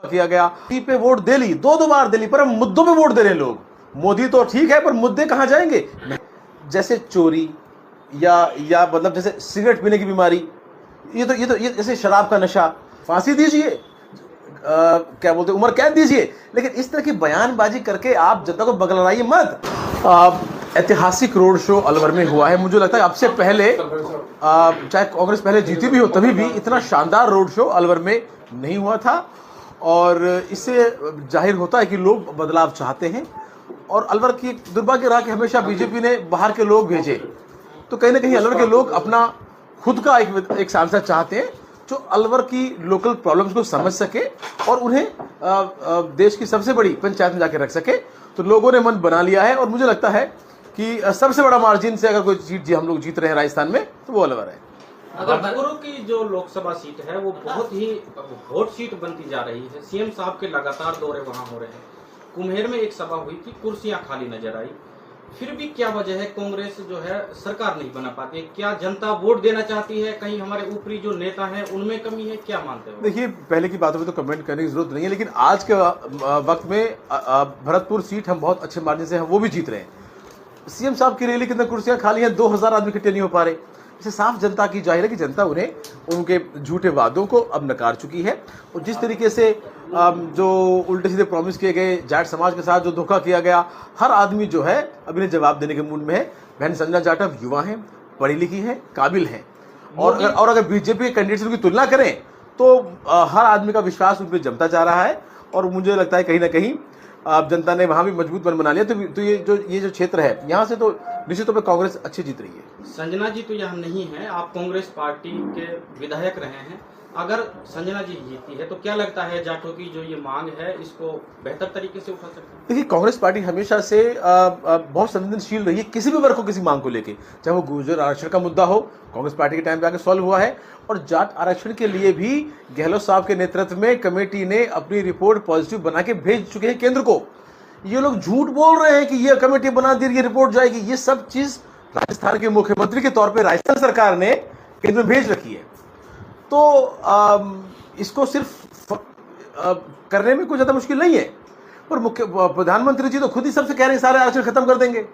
किया गया पे वोट दे ली, दो बार दे ली, पर मुद्दों पे वोट दे रहे हैं लोग। मोदी तो ठीक है, पर मुद्दे कहां जाएंगे? जैसे चोरी या मतलब जैसे सिगरेट पीने की बीमारी, ये जैसे शराब का नशा, फांसी दीजिए, क्या बोलते उम्र कैद दीजिए, लेकिन इस तरह की बयानबाजी करके आप जनता को बगलवाइए मत। ऐतिहासिक रोड शो अलवर में हुआ है। मुझे लगता है अब से पहले चाहे कांग्रेस पहले जीती भी हो तभी भी इतना शानदार रोड शो अलवर में नहीं हुआ था, और इससे जाहिर होता है कि लोग बदलाव चाहते हैं। और अलवर की दुर्भाग्य रहा कि हमेशा बीजेपी ने बाहर के लोग भेजे, तो कहीं ना कहीं अलवर के लोग अपना खुद का एक सांसद चाहते हैं जो अलवर की लोकल प्रॉब्लम्स को समझ सके और उन्हें देश की सबसे बड़ी पंचायत में जाके रख सके। तो लोगों ने मन बना लिया है, और मुझे लगता है कि सबसे बड़ा मार्जिन से अगर कोई सीट हम लोग जीत रहे हैं राजस्थान में तो वो अलवर है। भरतपुर की जो लोकसभा सीट है वो बहुत ही हॉट सीट बनती जा रही है। सीएम साहब के लगातार दौरे वहां हो रहे हैं। कुम्हेर में एक सभा हुई थी, कुर्सियां खाली नजर आई। फिर भी क्या वजह है कांग्रेस जो है सरकार नहीं बना पाती? क्या जनता वोट देना चाहती है? कहीं हमारे ऊपरी जो नेता हैं उनमें कमी है? क्या मानते हो? देखिए, पहले की बातों में तो कमेंट करने की जरूरत नहीं है, लेकिन आज के वक्त में भरतपुर सीट हम बहुत अच्छे मार्जिन से हैं वो भी जीत रहे हैं। सीएम साहब की रैली के अंदर कुर्सियां खाली हैं, 2000 आदमी इकट्ठे नहीं हो पा रहे। इसे साफ जनता की जाहिर है कि जनता उन्हें उनके झूठे वादों को अब नकार चुकी है। और जिस तरीके से जो उल्टे सीधे प्रॉमिस किए गए, जाट समाज के साथ जो धोखा किया गया, हर आदमी जो है अब इन्हें जवाब देने के मूड में है। बहन संजना जाटव युवा हैं, पढ़ी लिखी हैं, काबिल हैं, और अगर बीजेपी के कैंडिडेट्स की तुलना करें तो हर आदमी का विश्वास उन पर जमता जा रहा है। और मुझे लगता है कहीं ना कहीं जनता ने वहां भी मजबूत मन बना लिया। तो ये जो क्षेत्र है यहाँ से तो निश्चित तौर पर कांग्रेस अच्छी जीत रही है। संजना जी तो यहाँ नहीं है, आप कांग्रेस पार्टी के विधायक रहे हैं। अगर संजना जी जीती है तो क्या लगता है जाटों की जो ये मांग है इसको बेहतर तरीके से उठा सकते हैं? देखिए, कांग्रेस पार्टी हमेशा से बहुत संवेदनशील रही है किसी भी वर्ग को, किसी मांग को लेके। चाहे वो गुर्जर आरक्षण का मुद्दा हो, कांग्रेस पार्टी के टाइम पे आके सॉल्व हुआ है। और जाट आरक्षण के लिए भी गहलोत साहब के नेतृत्व में कमेटी ने अपनी रिपोर्ट पॉजिटिव बना के भेज चुके हैं केंद्र को। ये लोग झूठ बोल रहे हैं कि ये कमेटी बना दी, ये रिपोर्ट जाएगी। ये सब चीज राजस्थान के मुख्यमंत्री के तौर पर राजस्थान सरकार ने केंद्र में भेज रखी है। तो इसको सिर्फ करने में कोई ज्यादा मुश्किल नहीं है। पर प्रधानमंत्री जी तो खुद ही सबसे कह रहे हैं सारे आरक्षण खत्म कर देंगे।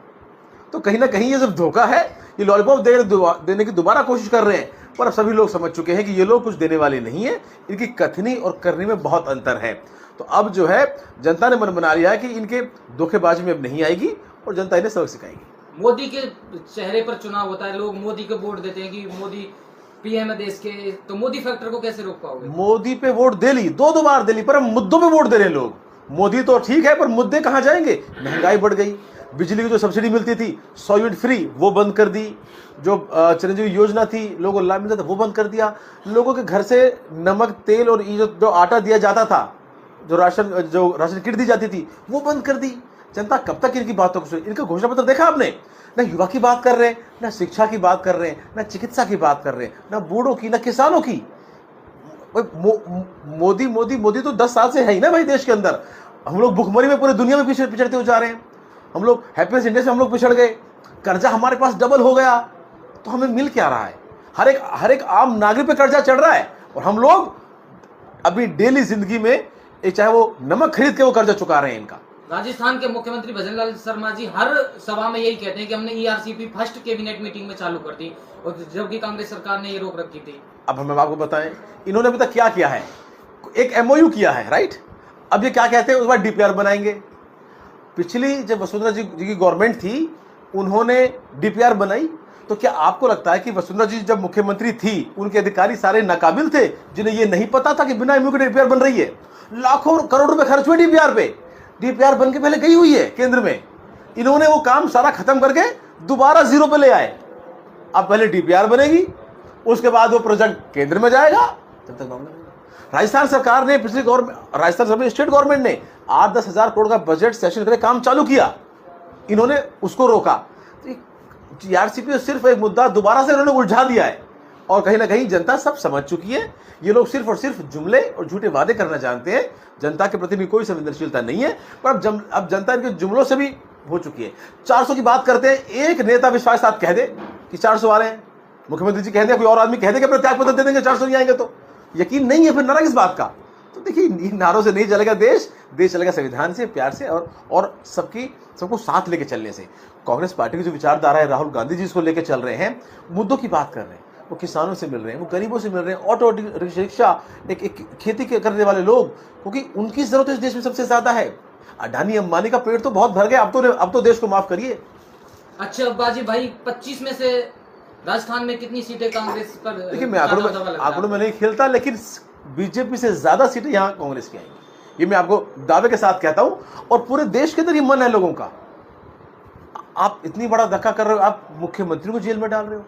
तो कहीं ना कहीं ये सब धोखा है, ये लॉलीपॉप देने की दोबारा कोशिश कर रहे हैं। पर अब सभी लोग समझ चुके हैं कि ये लोग कुछ देने वाले नहीं है, इनकी कथनी और करनी में बहुत अंतर है। तो अब जो है जनता ने मन बना लिया है कि इनके धोखेबाजी में अब नहीं आएगी और जनता इन्हें सबक सिखाएगी। मोदी के चेहरे पर चुनाव होता है, लोग मोदी को वोट देते हैं कि मोदी पीएम है देश के, तो मोदी फैक्टर को कैसे रोक पाओगे? मोदी पे वोट दे ली, दो बार दे ली, पर मुद्दों पे वोट दे रहे हैं लोग। मोदी तो ठीक है, पर मुद्दे कहां जाएंगे? महंगाई बढ़ गई, बिजली की जो सब्सिडी मिलती थी 100 यूनिट फ्री वो बंद कर दी, जो चिरंजीवी योजना थी लोगों को लाभ मिलता था वो बंद कर दिया। लोगों के घर से नमक तेल और जो आटा दिया जाता था, जो राशन किट दी जाती थी वो बंद कर दी। जनता कब तक इनकी बातों को सुने? इनका घोषणा पत्र देखा आपने? ना युवा की बात कर रहे हैं, ना शिक्षा की बात कर रहे हैं, ना चिकित्सा की बात कर रहे हैं, ना बूढ़ों की, ना किसानों की। मोदी मोदी मोदी तो 10 साल से है ही ना भाई देश के अंदर। हम लोग भुखमरी में पूरे दुनिया में पिछड़ते हुए जा रहे हैं। हम लोग हैप्पीनेस इंडेक्स में हम लोग पिछड़ गए, कर्जा हमारे पास डबल हो गया। तो हमें मिल क्या रहा है? हर एक आम नागरिक पे कर्जा चढ़ रहा है, और हम लोग अभी डेली जिंदगी में चाहे वो नमक खरीद के वो कर्जा चुका रहे हैं इनका। राजस्थान के मुख्यमंत्री भजनलाल शर्मा जी हर सभा में यही कहते हैं कि हमने ईआरसीपी फर्स्ट कैबिनेट मीटिंग में चालू कर दी, और जबकि कांग्रेस सरकार ने ये रोक रखी थी। अब हम आपको बताएं इन्होंने अभी तक क्या किया है। एक एमओयू किया है, राइट? अब ये क्या कहते हैं, उस बार डीपीआर बनाएंगे। पिछली जब वसुंधरा जी की गवर्नमेंट थी उन्होंने डीपीआर बनाई। तो क्या आपको लगता है कि वसुंधरा जी जब मुख्यमंत्री थी उनके अधिकारी सारे नाकाबिल थे, जिन्हें ये नहीं पता था कि बिना एमओयू के डीपीआर बन रही है? लाखों करोड़ रुपए खर्च हुए डीपीआर पे। डीपीआर बन के पहले गई हुई है केंद्र में। इन्होंने वो काम सारा खत्म करके दोबारा जीरो पे ले आए। अब पहले डीपीआर बनेगी, उसके बाद वो प्रोजेक्ट केंद्र में जाएगा, तब तक मामला। राजस्थान सरकार ने पिछली राजस्थान सरकार स्टेट गवर्नमेंट ने 8-10 हजार करोड़ का बजट सेशन करके काम चालू किया, इन्होंने उसको रोका। ईआरसीपी सिर्फ एक मुद्दा दोबारा से इन्होंने उलझा दिया है, और कहीं ना कहीं जनता सब समझ चुकी है। ये लोग सिर्फ और सिर्फ जुमले और झूठे वादे करना जानते हैं, जनता के प्रति भी कोई संवेदनशीलता नहीं है। पर अब जनता इनके जुमलों से भी हो चुकी है। 400 की बात करते हैं, एक नेता विश्वास साथ कह दे कि 400 आ रहे हैं, मुख्यमंत्री जी कह दे, कोई और आदमी कह दे कि अपने त्याग पत्र दे देंगे 400 नहीं आएंगे, तो यकीन नहीं है, फिर नारा किस बात का? तो देखिए, इन नारों से नहीं चलेगा देश चलेगा संविधान से, प्यार से और सबको साथ लेके चलने से। कांग्रेस पार्टी की जो विचारधारा है, राहुल गांधी जी इसको लेके चल रहे हैं, मुद्दों की बात कर रहे हैं, वो किसानों से मिल रहे हैं, वो गरीबों से मिल रहे हैं, ऑटो रिक्शा, एक खेती करने वाले लोग, क्योंकि उनकी जरूरत इस देश में सबसे ज्यादा है। अडानी अंबानी का पेट तो बहुत भर गया, अब तो देश को माफ करिए। अच्छा बाजी भाई, 25 में से राजस्थान में कितनी सीटें कांग्रेस पर? देखिए, मैं आंकड़ों में नहीं खेलता, लेकिन बीजेपी से ज्यादा सीटें यहाँ कांग्रेस की आएंगी, ये मैं आपको दावे के साथ कहता हूं। और पूरे देश के अंदर ये मन है लोगों का। आप इतनी बड़ा धक्का कर रहे हो, आप मुख्यमंत्री को जेल में डाल रहे हो,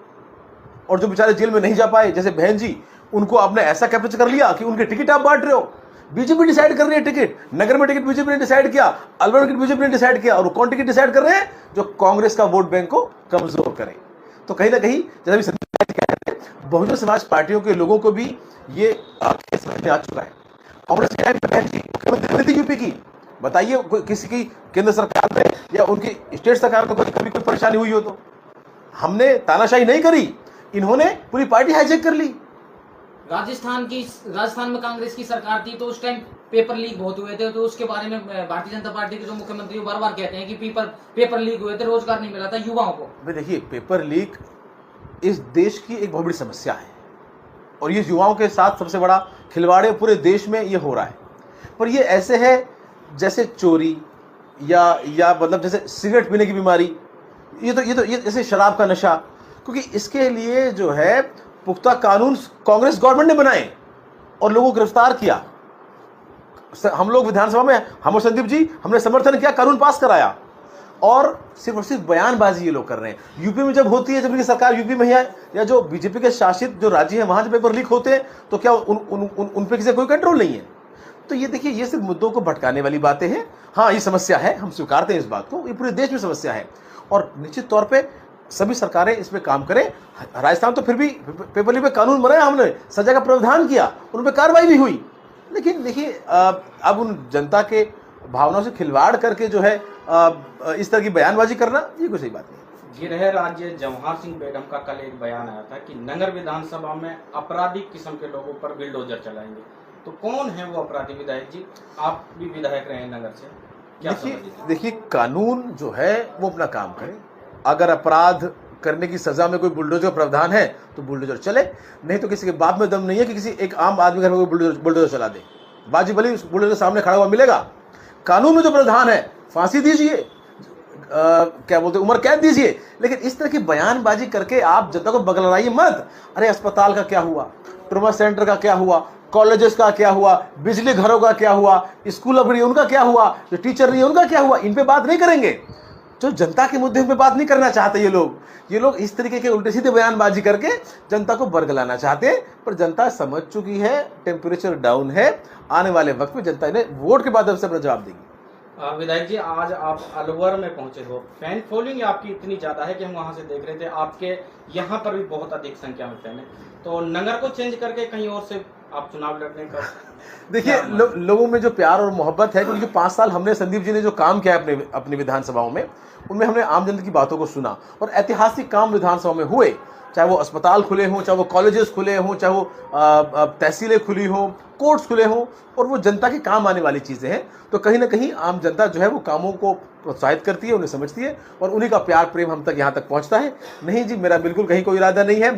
और जो बेचारे जेल में नहीं जा पाए, जैसे बहन जी, उनको आपने ऐसा कैप्चर कर लिया कि उनके टिकट आप बांट रहे हो। बीजेपी डिसाइड कर रही है टिकट, नगर में टिकट बीजेपी ने डिसाइड किया, अलवर में टिकट बीजेपी ने डिसाइड किया, और कौन टिकट डिसाइड कर रहे हैं? जो कांग्रेस का वोट बैंक को कमजोर करे। तो कहीं ना कहीं जैसे बहुजन समाज पार्टियों के लोगों को भी ये समझ में आ चुका है। कांग्रेस के टाइम पे बहन जी मुख्यमंत्री थी यूपी की, बताइए किसी की केंद्र सरकार में या उनकी स्टेट सरकार में कभी कोई परेशानी हुई हो तो? हमने तानाशाही नहीं करी, इन्होंने पूरी पार्टी हाईजैक कर ली। राजस्थान में कांग्रेस की सरकार थी तो उस टाइम पेपर लीक बहुत हुए थे, तो उसके बारे में भारतीय जनता पार्टी के जो मुख्यमंत्री बार बार कहते हैं कि पेपर लीक हुए थे, रोजगार नहीं मिला था युवाओं को। देखिए, पेपर लीक इस देश की एक बहुत बड़ी समस्या है, और ये युवाओं के साथ सबसे बड़ा खिलवाड़ है, पूरे देश में ये हो रहा है। पर ये ऐसे है जैसे चोरी या मतलब जैसे सिगरेट पीने की बीमारी, ये जैसे शराब का नशा, क्योंकि इसके लिए जो है पुख्ता कानून कांग्रेस गवर्नमेंट ने बनाए और लोगों को गिरफ्तार किया। हम लोग विधानसभा में, हम और संदीप जी, हमने समर्थन किया, कानून पास कराया, और सिर्फ बयानबाजी ये लोग कर रहे हैं। यूपी में जब होती है, जब इनकी सरकार यूपी में है, या जो बीजेपी के शासित जो राज्य है वहां जब पेपर लीक होते हैं, तो क्या उन पे किसी कोई कंट्रोल नहीं है? तो ये देखिए, ये सिर्फ मुद्दों को भटकाने वाली बातें हैं। हाँ, ये समस्या है, हम स्वीकारते हैं इस बात को, ये पूरे देश में समस्या है, और निश्चित तौर पे सभी सरकारें इस पे काम करें। राजस्थान तो फिर भी पेपर लीक पे कानून बनाया, हमने सजा का प्रावधान किया, उन पर कार्रवाई भी हुई। लेकिन देखिए, अब उन जनता के भावनाओं से खिलवाड़ करके जो है इस तरह की बयानबाजी करना, ये कोई सही बात नहीं। गृह राज्य जवाहर सिंह बेगम का कल एक बयान आया था कि नगर विधानसभा में आपराधिक किस्म के लोगों पर बिल्डोजर चलाएंगे। तो कौन है वो अपराधी विधायक जी? आप भी विधायक रहे हैं नगर से, क्या देखिए, कानून जो है वो अपना काम करे। अगर अपराध करने की सजा में कोई बुलडोजर प्रावधान है तो बुलडोजर चले, नहीं तो किसी के बाप में दम नहीं है कि किसी एक आम आदमी घर में कोई बुलडोजर चला दे। बाजी भली बुलडोजर सामने खड़ा हुआ मिलेगा। कानून में जो प्रावधान है, फांसी दीजिए, क्या बोलते, उम्र कैद दीजिए, लेकिन इस तरह की बयानबाजी करके आप जनता को बगलवाइए मत। अरे अस्पताल का क्या हुआ, ट्रॉमा सेंटर का क्या हुआ, कॉलेजेस का क्या हुआ, बिजली घरों का क्या हुआ, स्कूल अपनी उनका क्या हुआ, जो टीचर नहीं है उनका क्या हुआ, इन पे बात नहीं करेंगे। जो जनता के मुद्दे पे बात नहीं करना चाहते ये लोग इस तरीके के उल्टे सीधे बयानबाजी करके जनता को बरगलाना चाहते हैं। पर जनता समझ चुकी है, टेम्परेचर डाउन है, आने वाले वक्त में जनता इन्हें वोट के बाद अपना जवाब देगी। विधायक जी, आज आप अलवर में पहुंचे हो, फैन फॉलोइंग आपकी इतनी ज्यादा है कि हम वहां से देख रहे थे, आपके यहाँ पर भी बहुत अधिक संख्या में फैन है, तो नगर को चेंज करके कहीं और से आप चुनाव लड़ने का? देखिए, लोगों में जो प्यार और मोहब्बत है, क्योंकि 5 साल हमने, संदीप जी ने जो काम किया है अपनी विधानसभाओं में, उनमें हमने आम जनता की बातों को सुना, और ऐतिहासिक काम विधानसभा में हुए, चाहे वो अस्पताल खुले हों, चाहे वो कॉलेजेस खुले हों, चाहे वो तहसीलें खुली हों, कोर्ट्स खुले हों, और वो जनता के काम आने वाली चीज़ें हैं। तो कहीं ना कहीं आम जनता जो है वो कामों को प्रोत्साहित करती है, उन्हें समझती है, और उन्हीं का प्यार प्रेम हम तक यहाँ तक पहुँचता है। नहीं जी, मेरा बिल्कुल कहीं कोई इरादा नहीं है।